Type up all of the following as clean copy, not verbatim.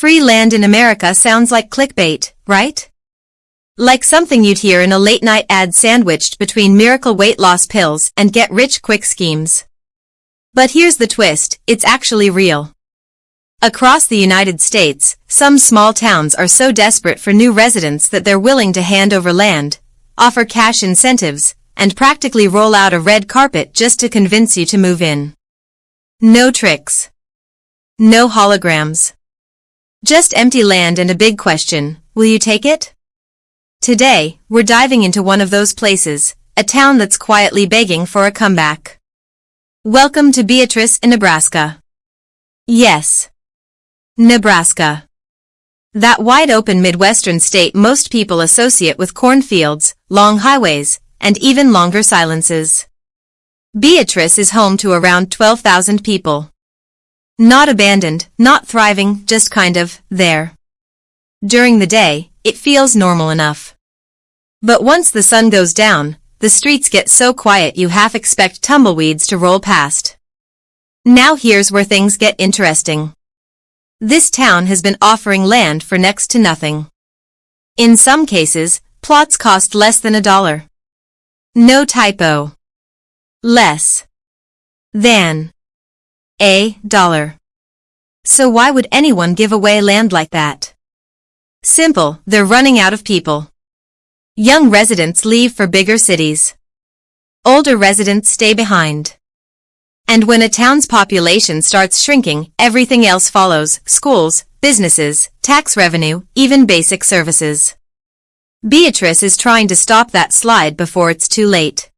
Free land in America sounds like clickbait, right? Like something you'd hear in a late-night ad sandwiched between miracle weight loss pills and get-rich-quick schemes. But here's the twist, it's actually real. Across the United States, some small towns are so desperate for new residents that they're willing to hand over land, offer cash incentives, and practically roll out a red carpet just to convince you to move in. No tricks. No holograms. Just empty land and a big question, will you take it? Today, we're diving into one of those places, a town that's quietly begging for a comeback. Welcome to Beatrice, Nebraska. Yes. Nebraska. That wide-open Midwestern state most people associate with cornfields, long highways, and even longer silences. Beatrice is home to around 12,000 people. Not abandoned, not thriving, just kind of there. During the day, it feels normal enough. But once the sun goes down, the streets get so quiet you half expect tumbleweeds to roll past. Now here's where things get interesting. This town has been offering land for next to nothing. In some cases, plots cost less than $1. No typo. Less than $1. So why would anyone give away land like that? Simple, they're running out of people. Young residents leave for bigger cities. Older residents stay behind. And when a town's population starts shrinking, everything else follows: schools, businesses, tax revenue, even basic services. Beatrice is trying to stop that slide before it's too late.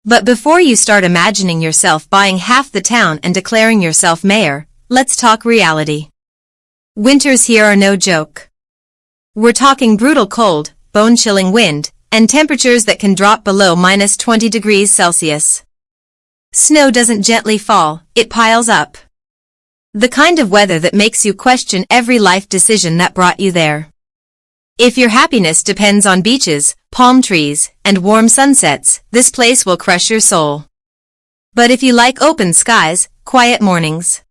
But before you start imagining yourself buying half the town and declaring yourself mayor, let's talk reality. Winters here are no joke. We're talking brutal cold, bone-chilling wind, and temperatures that can drop below -20 degrees Celsius. Snow doesn't gently fall, it piles up. The kind of weather that makes you question every life decision that brought you there. If your happiness depends on beaches, palm trees, and warm sunsets, this place will crush your soul. But if you like open skies, quiet mornings,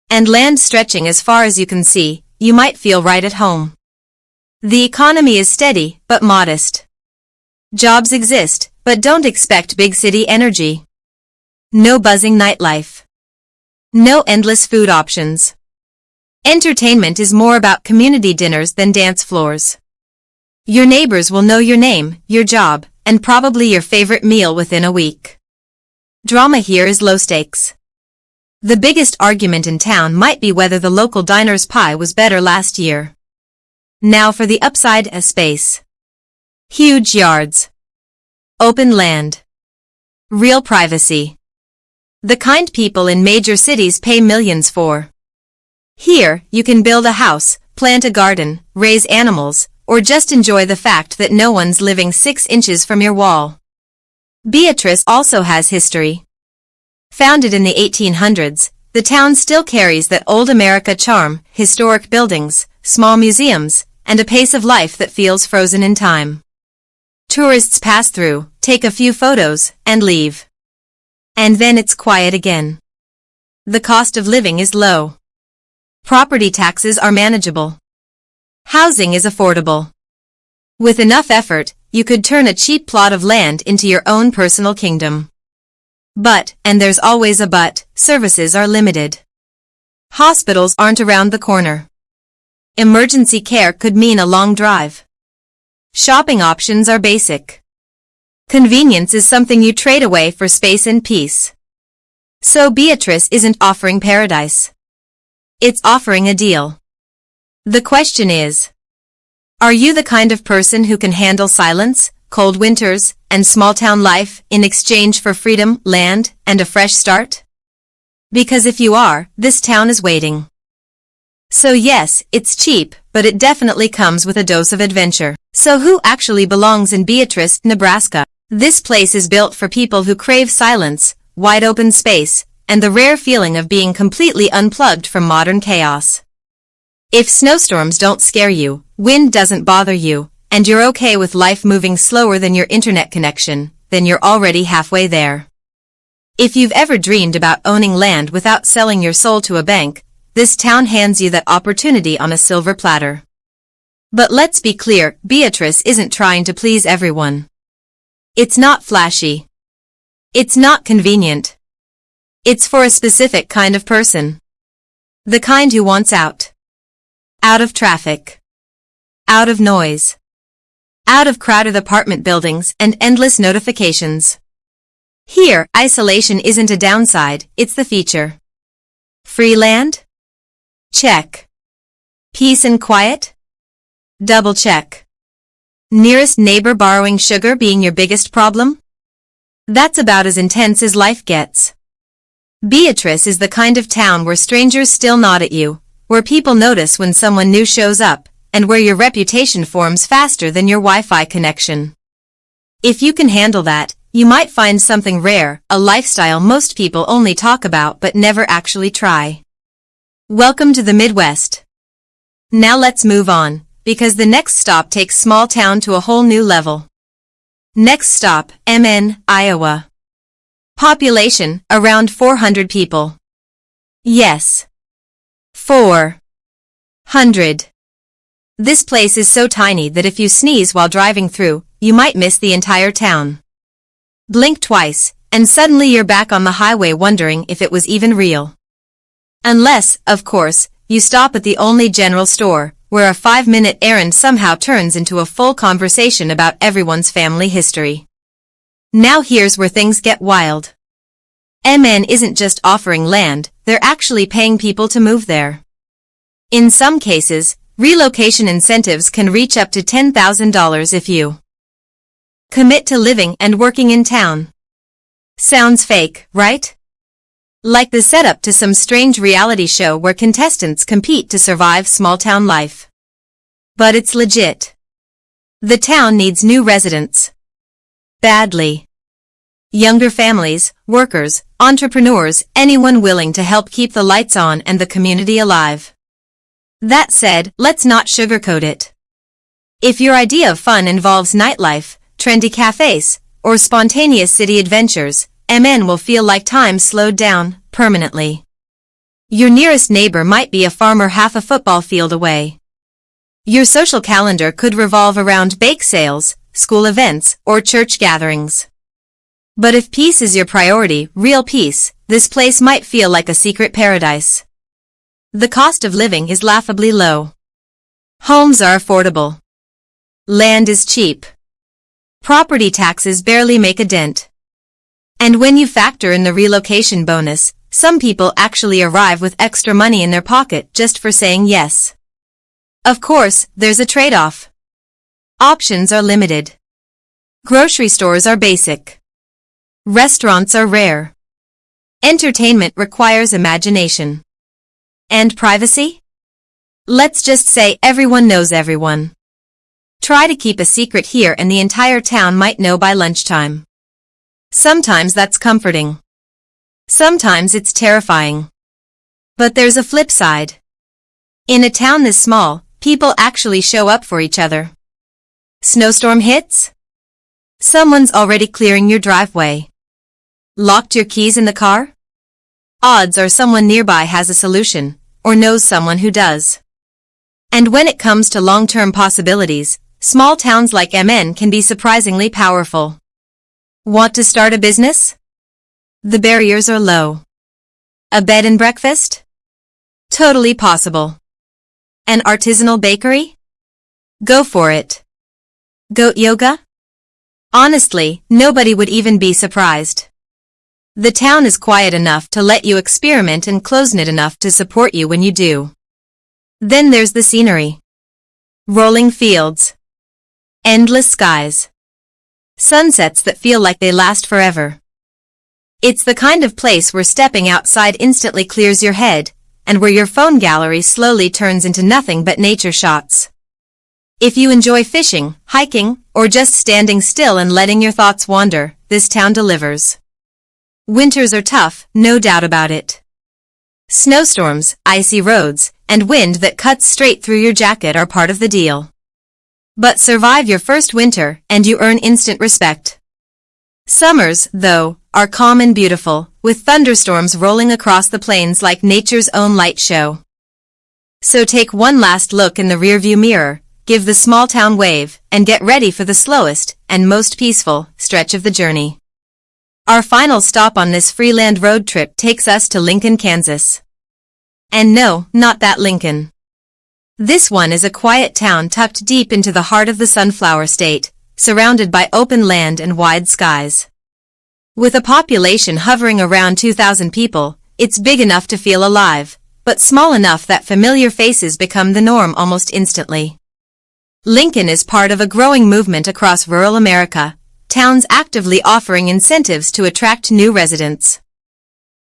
and land stretching as far as you can see, you might feel right at home. The economy is steady, but modest. Jobs exist, but don't expect big city energy. No buzzing nightlife. No endless food options. Entertainment is more about community dinners than dance floors. Your neighbors will know your name, your job, and probably your favorite meal within a week. Drama here is low stakes. The biggest argument in town might be whether the local diner's pie was better last year. Now for the upside: a space. Huge yards. Open land. Real privacy. The kind people in major cities pay millions for. Here, you can build a house, plant a garden, raise animals, or just enjoy the fact that no one's living 6 inches from your wall. Beatrice also has history. Founded in the 1800s, the town still carries that old America charm: historic buildings, small museums, and a pace of life that feels frozen in time. Tourists pass through, take a few photos, and leave. And then it's quiet again. The cost of living is low. Property taxes are manageable. Housing is affordable. With enough effort, you could turn a cheap plot of land into your own personal kingdom. But, and there's always a but, services are limited. Hospitals aren't around the corner. Emergency care could mean a long drive. Shopping options are basic. Convenience is something you trade away for space and peace. So Beatrice isn't offering paradise. It's offering a deal. The question is, are you the kind of person who can handle silence, cold winters, and small-town life in exchange for freedom, land, and a fresh start? Because if you are, this town is waiting. So yes, it's cheap, but it definitely comes with a dose of adventure. So who actually belongs in Beatrice, Nebraska? This place is built for people who crave silence, wide open space, and the rare feeling of being completely unplugged from modern chaos. If snowstorms don't scare you, wind doesn't bother you, and you're okay with life moving slower than your internet connection, then you're already halfway there. If you've ever dreamed about owning land without selling your soul to a bank, this town hands you that opportunity on a silver platter. But let's be clear, Beatrice isn't trying to please everyone. It's not flashy. It's not convenient. It's for a specific kind of person. The kind who wants out. Out of traffic. Out of noise. Out of crowded apartment buildings and endless notifications. Here, isolation isn't a downside, it's the feature. Free land? Check. Peace and quiet? Double check. Nearest neighbor borrowing sugar being your biggest problem? That's about as intense as life gets. Beatrice is the kind of town where strangers still nod at you, where people notice when someone new shows up, and where your reputation forms faster than your Wi-Fi connection. If you can handle that, you might find something rare, a lifestyle most people only talk about but never actually try. Welcome to the Midwest. Now let's move on, because the next stop takes small town to a whole new level. Next stop, MN, Iowa. Population, around 400 people. Yes. 400. This place is so tiny that if you sneeze while driving through, you might miss the entire town. Blink twice, and suddenly you're back on the highway wondering if it was even real. Unless, of course, you stop at the only general store, where a 5-minute errand somehow turns into a full conversation about everyone's family history. Now here's where things get wild. MN isn't just offering land, they're actually paying people to move there. In some cases, relocation incentives can reach up to $10,000 if you commit to living and working in town. Sounds fake, right? Like the setup to some strange reality show where contestants compete to survive small-town life. But it's legit. The town needs new residents. Badly. Younger families, workers, entrepreneurs, anyone willing to help keep the lights on and the community alive. That said, let's not sugarcoat it. If your idea of fun involves nightlife, trendy cafes, or spontaneous city adventures, MN will feel like time slowed down, permanently. Your nearest neighbor might be a farmer half a football field away. Your social calendar could revolve around bake sales, school events, or church gatherings. But if peace is your priority, real peace, this place might feel like a secret paradise. The cost of living is laughably low. Homes are affordable. Land is cheap. Property taxes barely make a dent. And when you factor in the relocation bonus, some people actually arrive with extra money in their pocket just for saying yes. Of course, there's a trade-off. Options are limited. Grocery stores are basic. Restaurants are rare. Entertainment requires imagination. And privacy? Let's just say everyone knows everyone. Try to keep a secret here and the entire town might know by lunchtime. Sometimes that's comforting. Sometimes it's terrifying. But there's a flip side. In a town this small, people actually show up for each other. Snowstorm hits? Someone's already clearing your driveway. Locked your keys in the car? Odds are someone nearby has a solution, or knows someone who does. And when it comes to long-term possibilities, small towns like MN can be surprisingly powerful. Want to start a business? The barriers are low. A bed and breakfast? Totally possible. An artisanal bakery? Go for it. Goat yoga? Honestly, nobody would even be surprised. The town is quiet enough to let you experiment and close-knit enough to support you when you do. Then there's the scenery. Rolling fields. Endless skies. Sunsets that feel like they last forever. It's the kind of place where stepping outside instantly clears your head, and where your phone gallery slowly turns into nothing but nature shots. If you enjoy fishing, hiking, or just standing still and letting your thoughts wander, this town delivers. Winters are tough, no doubt about it. Snowstorms, icy roads, and wind that cuts straight through your jacket are part of the deal. But survive your first winter, and you earn instant respect. Summers, though, are calm and beautiful, with thunderstorms rolling across the plains like nature's own light show. So take one last look in the rearview mirror, give the small town wave, and get ready for the slowest and most peaceful stretch of the journey. Our final stop on this freeland road trip takes us to Lincoln, Kansas. And no, not that Lincoln. This one is a quiet town tucked deep into the heart of the Sunflower State, surrounded by open land and wide skies. With a population hovering around 2,000 people, it's big enough to feel alive, but small enough that familiar faces become the norm almost instantly. Lincoln is part of a growing movement across rural America, towns actively offering incentives to attract new residents.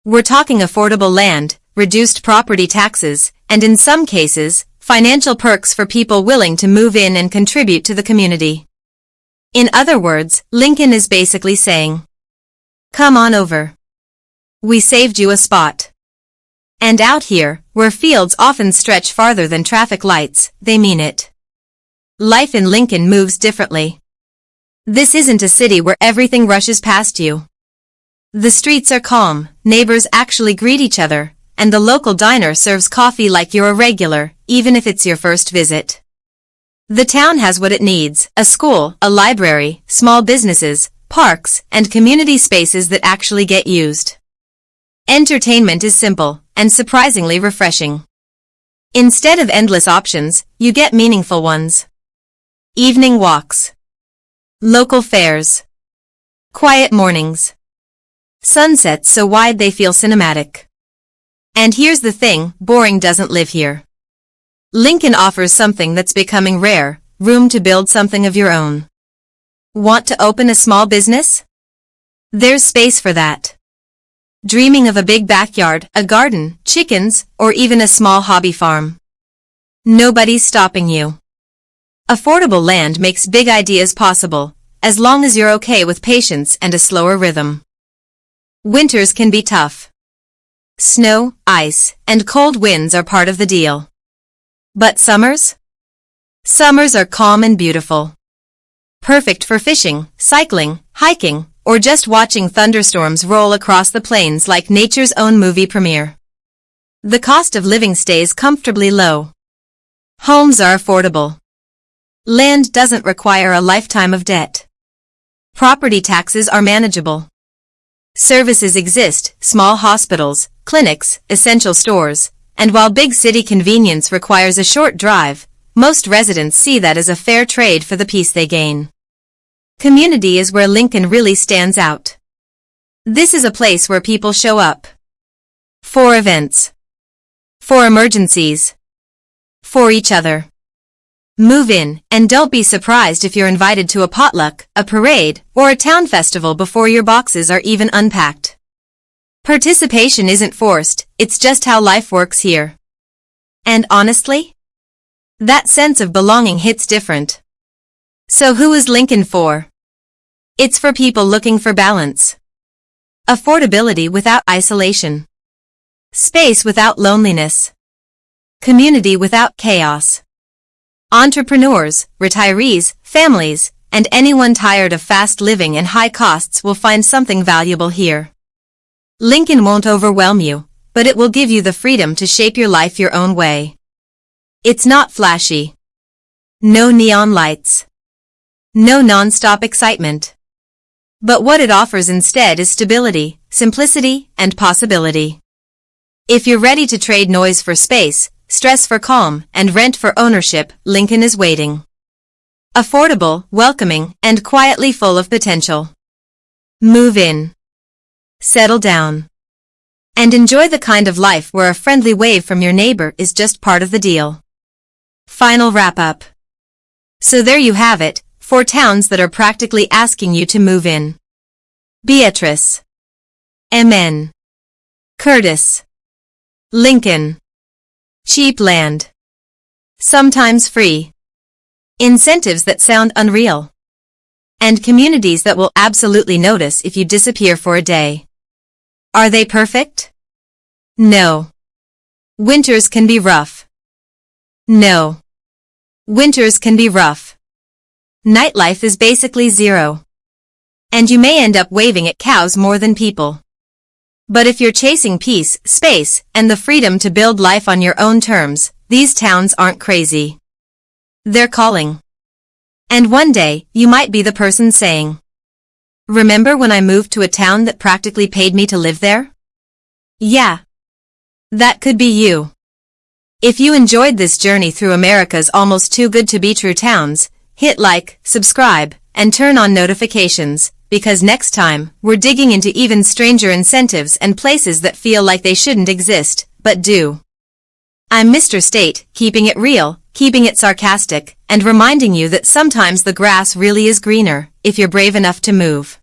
We're talking affordable land, reduced property taxes, and in some cases, financial perks for people willing to move in and contribute to the community. In other words, Lincoln is basically saying, "Come on over. We saved you a spot." And out here, where fields often stretch farther than traffic lights, they mean it. Life in Lincoln moves differently. This isn't a city where everything rushes past you. The streets are calm, neighbors actually greet each other, and the local diner serves coffee like you're a regular, even if it's your first visit. The town has what it needs: a school, a library, small businesses, parks, and community spaces that actually get used. Entertainment is simple and surprisingly refreshing. Instead of endless options, you get meaningful ones. Evening walks, local fairs, quiet mornings, sunsets so wide they feel cinematic. And here's the thing, boring doesn't live here. Lincoln offers something that's becoming rare: room to build something of your own. Want to open a small business? There's space for that. Dreaming of a big backyard, a garden, chickens, or even a small hobby farm? Nobody's stopping you. Affordable land makes big ideas possible, as long as you're okay with patience and a slower rhythm. Winters can be tough. Snow, ice, and cold winds are part of the deal. But summers? Summers are calm and beautiful. Perfect for fishing, cycling, hiking, or just watching thunderstorms roll across the plains like nature's own movie premiere. The cost of living stays comfortably low. Homes are affordable. Land doesn't require a lifetime of debt. Property taxes are manageable. Services exist: small hospitals, clinics, essential stores, and while big city convenience requires a short drive, most residents see that as a fair trade for the peace they gain. Community is where Lincoln really stands out. This is a place where people show up. For events. For emergencies. For each other. Move in, and don't be surprised if you're invited to a potluck, a parade, or a town festival before your boxes are even unpacked. Participation isn't forced, it's just how life works here. And honestly, that sense of belonging hits different. So who is Lincoln for? It's for people looking for balance. Affordability without isolation. Space without loneliness. Community without chaos. Entrepreneurs, retirees, families, and anyone tired of fast living and high costs will find something valuable here. Lincoln won't overwhelm you, but it will give you the freedom to shape your life your own way. It's not flashy. No neon lights. No non-stop excitement. But what it offers instead is stability, simplicity, and possibility. If you're ready to trade noise for space, stress for calm, and rent for ownership, Lincoln is waiting. Affordable, welcoming, and quietly full of potential. Move in. Settle down. And enjoy the kind of life where a friendly wave from your neighbor is just part of the deal. Final wrap-up. So there you have it, 4 towns that are practically asking you to move in. Beatrice. MN. Curtis. Lincoln. Cheap land. Sometimes free. Incentives that sound unreal. And communities that will absolutely notice if you disappear for a day. Are they perfect? No. Winters can be rough. No. Winters can be rough. Nightlife is basically zero. And you may end up waving at cows more than people. But if you're chasing peace, space, and the freedom to build life on your own terms, these towns aren't crazy. They're calling. And one day, you might be the person saying, "Remember when I moved to a town that practically paid me to live there?" Yeah. That could be you. If you enjoyed this journey through America's almost too good to be true towns, hit like, subscribe, and turn on notifications, because next time, we're digging into even stranger incentives and places that feel like they shouldn't exist, but do. I'm Mr. State, keeping it real, keeping it sarcastic, and reminding you that sometimes the grass really is greener, if you're brave enough to move.